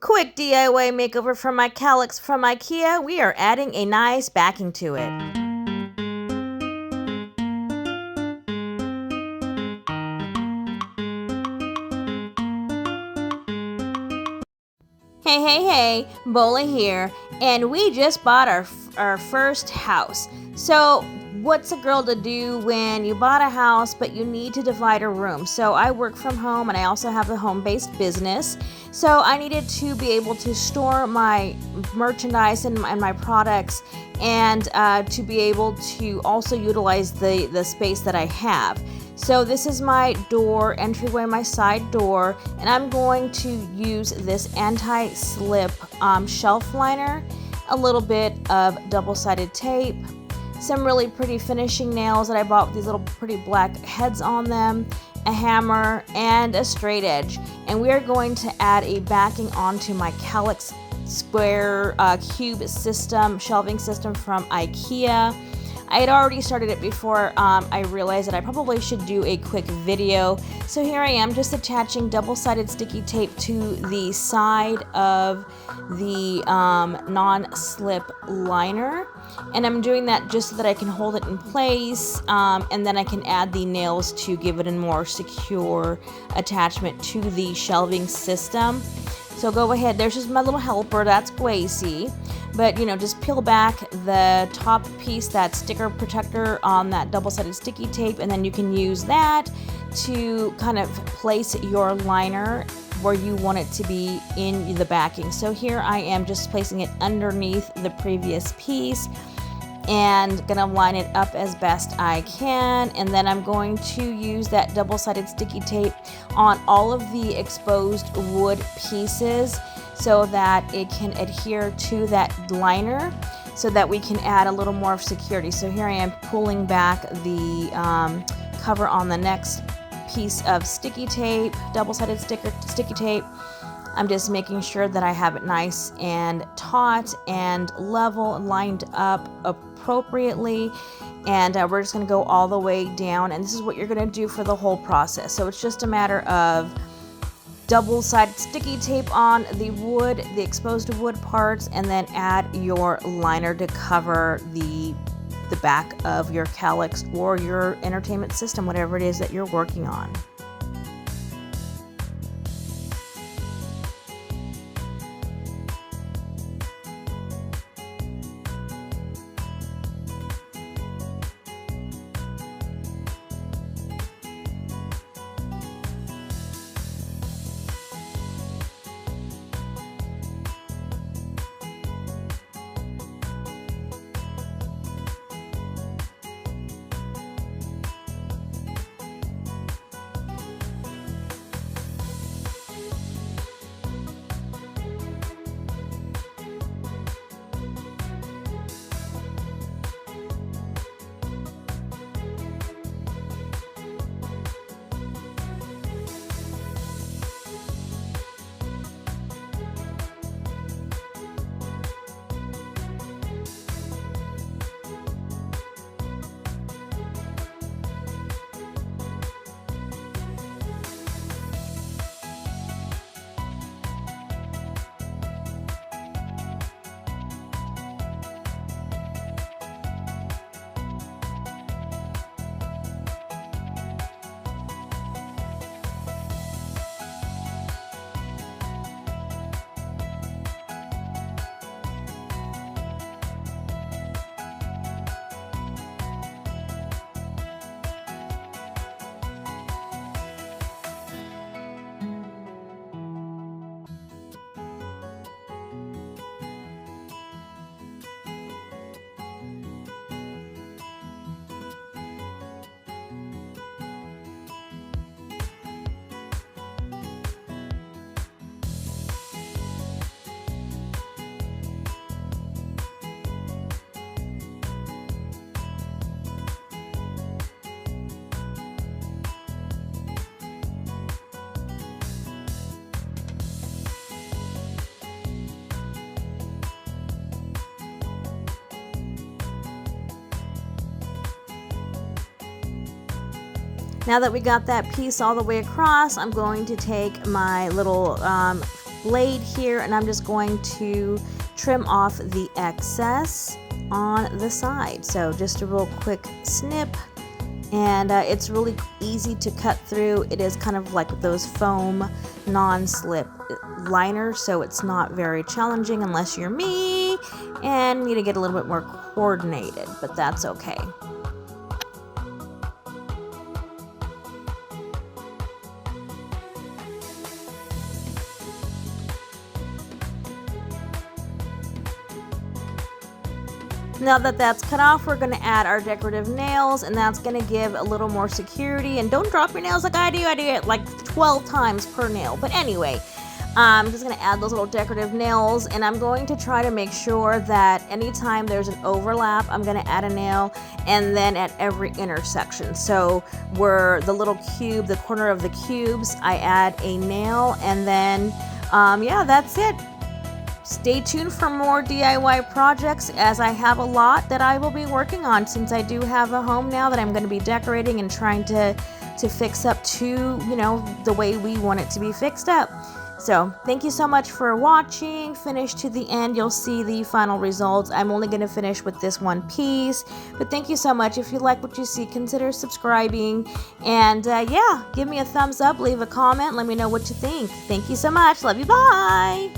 Quick DIY makeover from my Kallax from IKEA. We are adding a nice backing to it. Hey, Bola here, and we just bought our first house. So what's a girl to do when you bought a house but you need to divide a room? So I work from home and I also have a home-based business. So I needed to be able to store my merchandise and my products, and to be able to also utilize the space that I have. So this is my door entryway, my side door, and I'm going to use this anti-slip shelf liner, a little bit of double-sided tape, some really pretty finishing nails that I bought with these little pretty black heads on them, a hammer, and a straight edge. And we are going to add a backing onto my Kallax Cube System, shelving system from IKEA. I had already started it before I realized that I probably should do a quick video. So here I am, just attaching double-sided sticky tape to the side of the non-slip liner. And I'm doing that just so that I can hold it in place, and then I can add the nails to give it a more secure attachment to the shelving system. So go ahead, there's just my little helper, that's Gracie. But just peel back the top piece, that sticker protector on that double-sided sticky tape, and then you can use that to kind of place your liner where you want it to be in the backing. So here I am just placing it underneath the previous piece and gonna line it up as best I can, and then I'm going to use that double-sided sticky tape on all of the exposed wood pieces so that it can adhere to that liner, so that we can add a little more of security. So here I am pulling back the cover on the next piece of sticky tape, double-sided sticky tape. I'm just making sure that I have it nice and taut and level and lined up appropriately. And we're just going to go all the way down, and this is what you're going to do for the whole process. So it's just a matter of double-sided sticky tape on the wood, the exposed wood parts, and then add your liner to cover the back of your Kallax or your entertainment system, whatever it is that you're working on. Now that we got that piece all the way across, I'm going to take my little blade here, and I'm just going to trim off the excess on the side. So just a real quick snip, and it's really easy to cut through. It is kind of like those foam non-slip liners, so it's not very challenging unless you're me and need to get a little bit more coordinated, but that's okay. Now that that's cut off, we're going to add our decorative nails, and that's going to give a little more security. And don't drop your nails like I do. I do it like 12 times per nail. But anyway, I'm just going to add those little decorative nails, and I'm going to try to make sure that anytime there's an overlap, I'm going to add a nail, and then at every intersection. So where the little cube, the corner of the cubes, I add a nail, and then yeah, that's it. Stay tuned for more DIY projects, as I have a lot that I will be working on, since I do have a home now that I'm going to be decorating and trying to fix up to, you know, the way we want it to be fixed up. So thank you so much for watching. Finish to the end, you'll see the final results. I'm only going to finish with this one piece, but thank you so much. If you like what you see, consider subscribing, and yeah, give me a thumbs up, leave a comment, let me know what you think. Thank you so much. Love you. Bye.